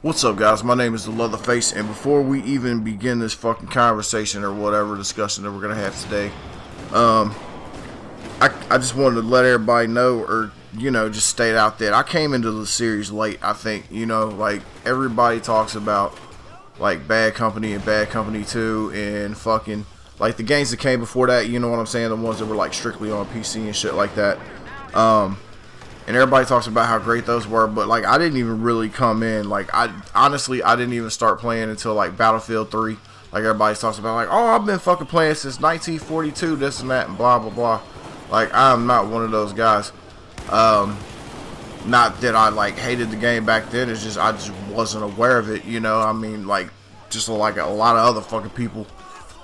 What's up, guys? My name is the Leatherface, and before we even begin this fucking conversation or whatever discussion that we're gonna have today, I just wanted to let everybody know, or just state out that I came into the series late. I think like everybody talks about like Bad Company and Bad Company 2 and fucking like the games that came before that. You know what I'm saying? The ones that were like strictly on PC and shit like that. And everybody talks about how great those were, but like I didn't even really come in. Like I didn't even start playing until like Battlefield 3. Like everybody talks about, like, oh, I've been fucking playing since 1942, this and that, and blah blah blah. Like I'm not one of those guys. Not that I like hated the game back then. It's just I just wasn't aware of it. I mean, like just like a lot of other fucking people.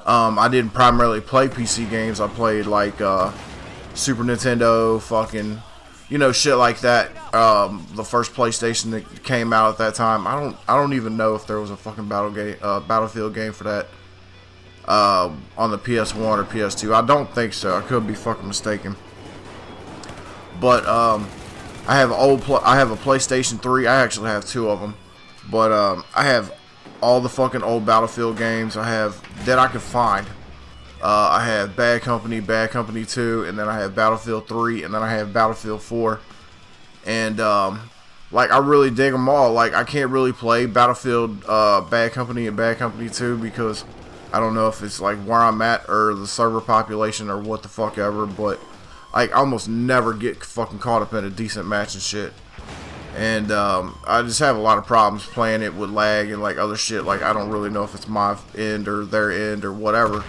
I didn't primarily play PC games. I played like Super Nintendo, fucking. Shit like that. The first PlayStation that came out at that time, I don't even know if there was a fucking Battlefield game for that on the PS1 or PS2. I don't think so. I could be fucking mistaken. But I have a PlayStation 3. I actually have two of them. But I have all the fucking old Battlefield games that I could find. I have Bad Company 2, and then I have Battlefield 3, and then I have Battlefield 4. And, like, I really dig them all. Like, I can't really play Battlefield Bad Company and Bad Company 2 because I don't know if it's, like, where I'm at or the server population or what the fuck ever. But, like, I almost never get fucking caught up in a decent match and shit. And, I just have a lot of problems playing it with lag and, like, other shit. Like, I don't really know if it's my end or their end or whatever.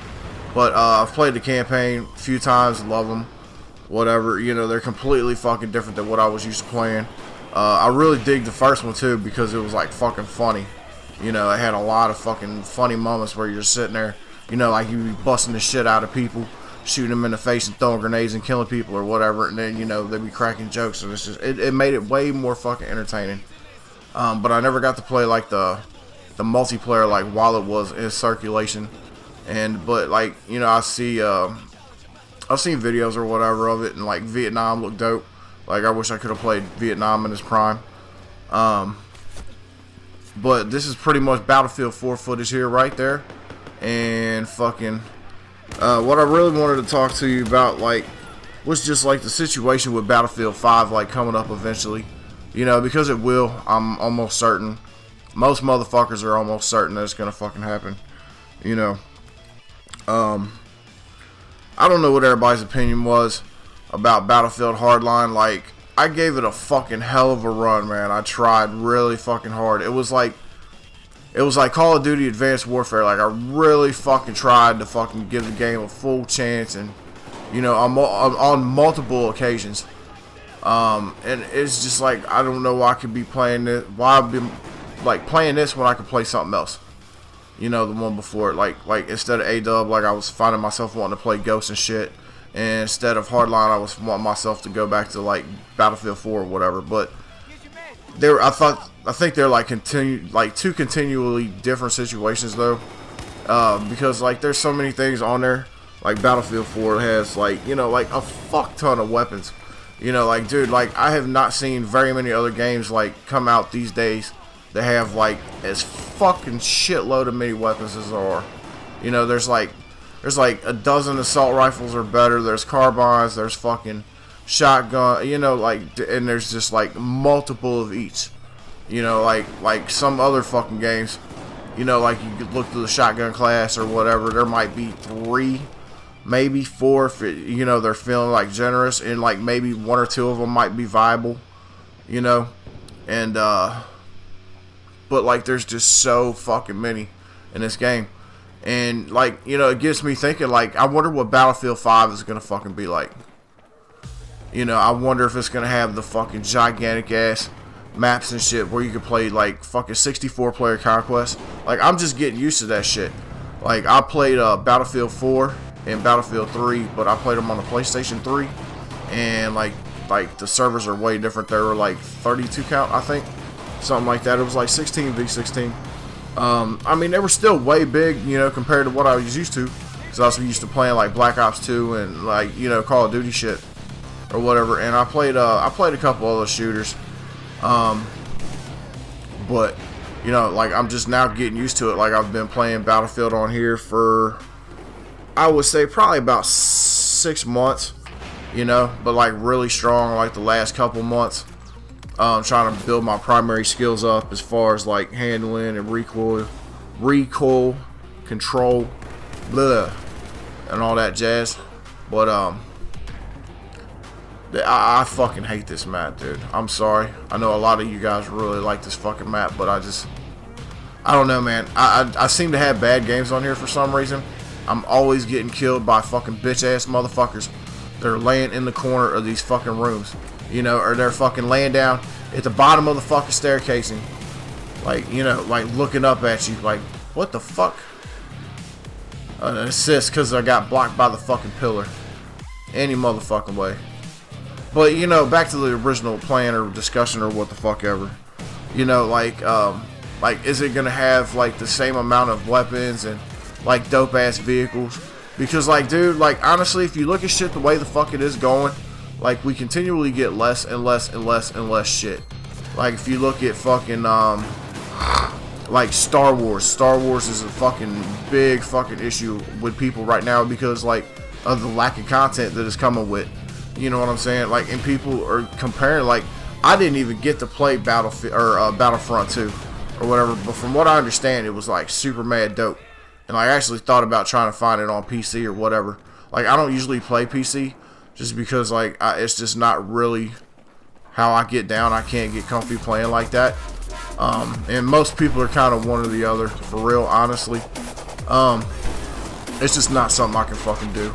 But I've played the campaign a few times, love them, whatever. They're completely fucking different than what I was used to playing. I really dig the first one too because it was like fucking funny. It had a lot of fucking funny moments where you're just sitting there, like you be busting the shit out of people, shooting them in the face and throwing grenades and killing people or whatever, and then they be cracking jokes, and it's just it made it way more fucking entertaining. But I never got to play like the multiplayer like while it was in circulation. But like I've seen videos or whatever of it, and like Vietnam looked dope. Like I wish I could have played Vietnam in its prime. But this is pretty much Battlefield 4 footage here, right there. And fucking what I really wanted to talk to you about like was just like the situation with Battlefield 5 like coming up eventually. Because it will. I'm almost certain. Most motherfuckers are almost certain that it's gonna fucking happen. I don't know what everybody's opinion was about Battlefield Hardline. Like, I gave it a fucking hell of a run, man. I tried really fucking hard. It was like Call of Duty Advanced Warfare. Like, I really fucking tried to fucking give the game a full chance, and on multiple occasions. And it's just like I don't know why I could be playing this. Why I've been like playing this when I could play something else. The one before it, like instead of A-Dub, like I was finding myself wanting to play Ghost and shit, and instead of Hardline, I was wanting myself to go back to like Battlefield 4 or whatever. But I think they're like two continually different situations though, because like there's so many things on there. Like Battlefield 4 has like like a fuck ton of weapons. Like dude, like I have not seen very many other games like come out these days. They have like as fucking shitload of many weapons as there are. There's like a dozen assault rifles or better. There's carbines. There's fucking shotgun. And there's just like multiple of each. Like some other fucking games. Like you could look through the shotgun class or whatever. There might be 3, maybe 4. If they're feeling like generous, and like maybe 1 or 2 of them might be viable. And but like there's just so fucking many in this game, and like it gets me thinking, like I wonder what Battlefield 5 is gonna fucking be like. I wonder if it's gonna have the fucking gigantic ass maps and shit where you could play like fucking 64 player conquest. Like I'm just getting used to that shit. Like I played Battlefield 4 and Battlefield 3, but I played them on the PlayStation 3, and like the servers are way different. They were like 32 count, I think. Something like that. It was like 16v16. I mean, they were still way big, compared to what I was used to. Because I was used to playing like Black Ops 2 and like, Call of Duty shit or whatever. And I played a couple other shooters. But You know, like, I'm just now getting used to it. Like, I've been playing Battlefield on here for, I would say, probably about 6 months, you know, but like really strong like the last couple months. Trying to build my primary skills up as far as like handling and recoil control, blah, and all that jazz. But I fucking hate this map, dude. I'm sorry. I know a lot of you guys really like this fucking map, but I don't know, man. I seem to have bad games on here for some reason. I'm always getting killed by fucking bitch ass motherfuckers. They're laying in the corner of these fucking rooms, you know, or they're fucking laying down at the bottom of the fucking staircasing, like, you know, like looking up at you, like, what the fuck? An assist because I got blocked by the fucking pillar. Any motherfucking way. But, you know, back to the original plan or discussion or what the fuck ever. You know, like, is it gonna have like the same amount of weapons and like dope ass vehicles? Because, like, dude, like, honestly, if you look at shit the way the fuck it is going, like, we continually get less and less and less and less shit. Like, if you look at fucking, like, Star Wars is a fucking big fucking issue with people right now because, like, of the lack of content that is coming with. You know what I'm saying? Like, and people are comparing, like, I didn't even get to play Battlefront 2 or whatever, but from what I understand, it was, like, super mad dope. And I actually thought about trying to find it on PC or whatever. Like, I don't usually play PC just because, like, it's just not really how I get down. I can't get comfy playing like that. And most people are kind of one or the other, for real, honestly. It's just not something I can fucking do.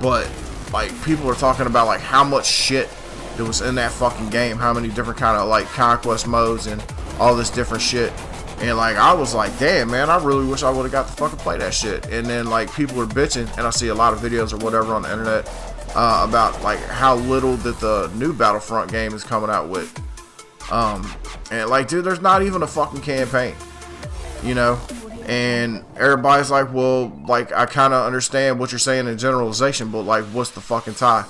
But, like, people are talking about, like, how much shit that was in that fucking game. How many different kind of, like, conquest modes and all this different shit. And, like, I was like, damn, man, I really wish I would have got to fucking play that shit. And then, like, people are bitching, and I see a lot of videos or whatever on the internet about, like, how little that the new Battlefront game is coming out with. And, like, dude, there's not even a fucking campaign, you know? And everybody's like, well, like, I kind of understand what you're saying in generalization, but, like, what's the fucking tie?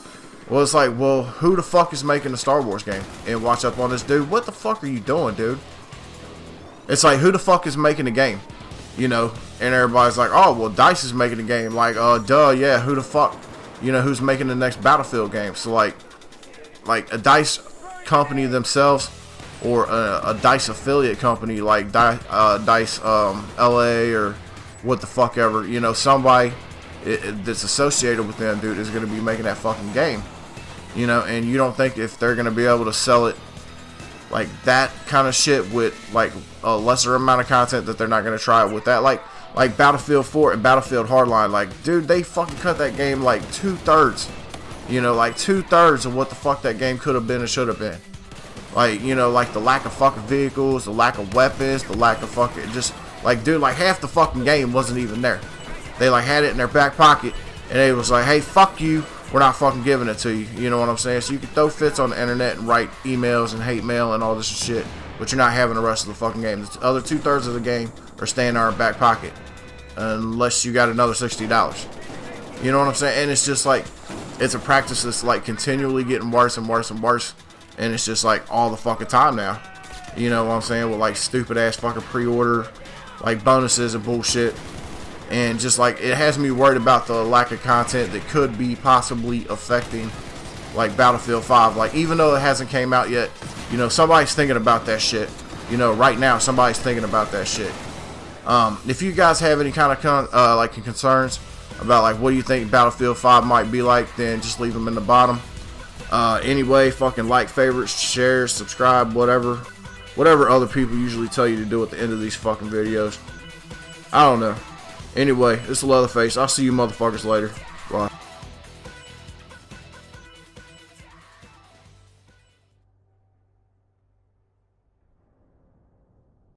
Well, it's like, well, who the fuck is making a Star Wars game? And watch up on this, dude. What the fuck are you doing, dude? It's like, who the fuck is making the game? You know? And everybody's like, oh, well, DICE is making the game. Like, duh, yeah, who the fuck? You know, who's making the next Battlefield game? So, like a DICE company themselves, or a DICE affiliate company, like DICE LA, or what the fuck ever. You know, somebody that's associated with them, dude, is going to be making that fucking game. You know, and you don't think if they're going to be able to sell it like that kind of shit with like a lesser amount of content, that they're not going to try it with that. Like Battlefield 4 and Battlefield Hardline, like, dude, they fucking cut that game like 2/3. You know, like 2/3 of what the fuck that game could have been and should have been. Like, you know, like the lack of fucking vehicles, the lack of weapons, the lack of fucking, just like, dude, like half the fucking game wasn't even there. They like had it in their back pocket and they was like, hey, fuck you, we're not fucking giving it to you. You know what I'm saying? So you can throw fits on the internet and write emails and hate mail and all this shit, but you're not having the rest of the fucking game. The other 2/3 of the game are staying in our back pocket unless you got another $60. You know what I'm saying? And it's just like, it's a practice that's like continually getting worse and worse and worse. And it's just like all the fucking time now. You know what I'm saying? With like stupid ass fucking pre-order, like bonuses and bullshit. And just like, it has me worried about the lack of content that could be possibly affecting like Battlefield 5. Like, even though it hasn't came out yet, you know, somebody's thinking about that shit. You know, right now somebody's thinking about that shit. If you guys have any kind of concerns about like what do you think Battlefield 5 might be like, then just leave them in the bottom. Anyway, fucking like, favorite, share, subscribe, whatever other people usually tell you to do at the end of these fucking videos. I don't know. Anyway, it's the Leatherface. I'll see you motherfuckers later.